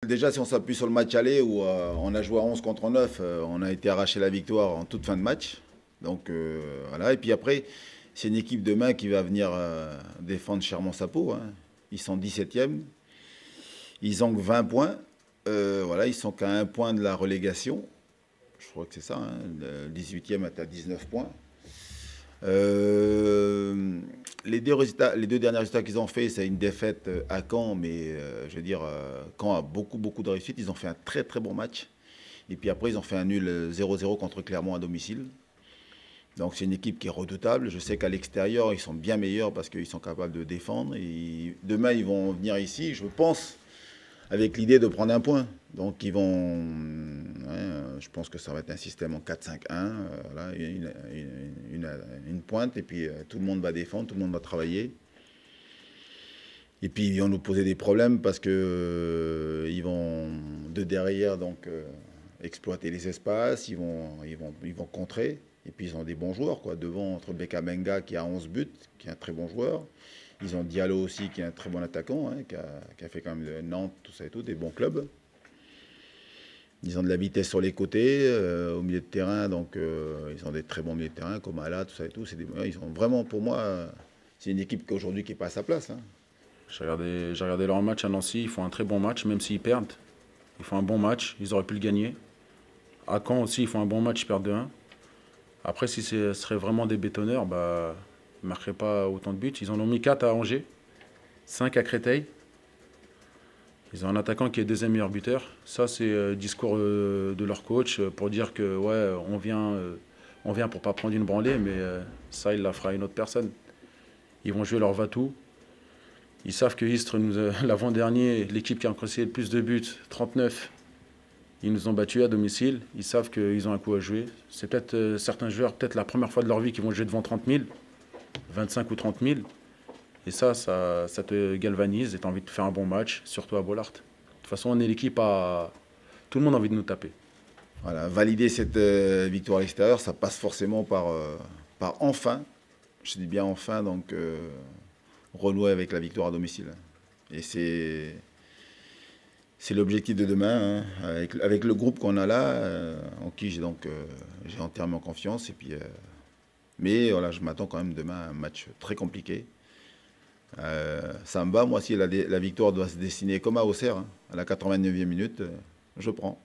Déjà, si on s'appuie sur le match aller où on a joué à 11 contre 9, on a été arraché la victoire en toute fin de match. Donc voilà. Et puis après, c'est une équipe demain qui va venir défendre chèrement sa peau, hein. Ils sont 17e. Ils ont que 20 points. Voilà, ils sont qu'à un point de la relégation. Je crois que c'est ça, hein. Le 18e est à 19 points. Les deux derniers résultats qu'ils ont fait, c'est une défaite à Caen, mais je veux dire, Caen a beaucoup de réussite. Ils ont fait un très très bon match. Et puis après, ils ont fait un nul 0-0 contre Clermont à domicile. Donc c'est une équipe qui est redoutable. Je sais qu'à l'extérieur, ils sont bien meilleurs parce qu'ils sont capables de défendre. Et demain, ils vont venir ici, je pense, avec l'idée de prendre un point. Donc ils vont, je pense que ça va être un système en 4-5-1, voilà, une pointe, et puis tout le monde va défendre, tout le monde va travailler. Et puis ils vont nous poser des problèmes parce que ils vont de derrière donc exploiter les espaces, ils vont contrer. Et puis ils ont des bons joueurs, quoi. Devant, entre Beka Benga qui a 11 buts, qui est un très bon joueur. Ils ont Diallo aussi qui est un très bon attaquant, hein, qui a fait quand même Nantes, tout ça et tout, des bons clubs. Ils ont de la vitesse sur les côtés, au milieu de terrain, donc ils ont des très bons milieux de terrain, comme Ala, tout ça et tout. Ils ont vraiment, pour moi, c'est une équipe qu'aujourd'hui qui n'est pas à sa place, hein. J'ai regardé leur match à Nancy, ils font un très bon match, même s'ils perdent. Ils font un bon match, ils auraient pu le gagner. À Caen aussi, ils font un bon match, ils perdent 2-1. Après, si ce serait vraiment des bétonneurs, bah, ils ne marqueraient pas autant de buts. Ils en ont mis 4 à Angers, 5 à Créteil. Ils ont un attaquant qui est deuxième meilleur buteur. Ça, c'est le discours de leur coach pour dire que ouais, on vient pour pas prendre une branlée, mais ça, il la fera à une autre personne. Ils vont jouer leur va-tout. Ils savent que Istres, l'avant-dernier, l'équipe qui a encaissé le plus de buts, 39, ils nous ont battus à domicile. Ils savent qu'ils ont un coup à jouer. C'est peut-être certains joueurs, peut-être la première fois de leur vie qu'ils vont jouer devant 30 000, 25 ou 30 000. Et ça te galvanise et tu as envie de faire un bon match, surtout à Bollaert. De toute façon, on est l'équipe à... Tout le monde a envie de nous taper. Voilà, valider cette victoire à l'extérieur, ça passe forcément par enfin, je dis bien enfin, donc renouer avec la victoire à domicile. Et c'est l'objectif de demain, hein, avec le groupe qu'on a là, en qui j'ai j'ai entièrement confiance. Et puis, mais voilà, je m'attends quand même demain à un match très compliqué. Ça me va, moi, si la victoire doit se dessiner comme à Auxerre, hein, à la 89e minute, je prends.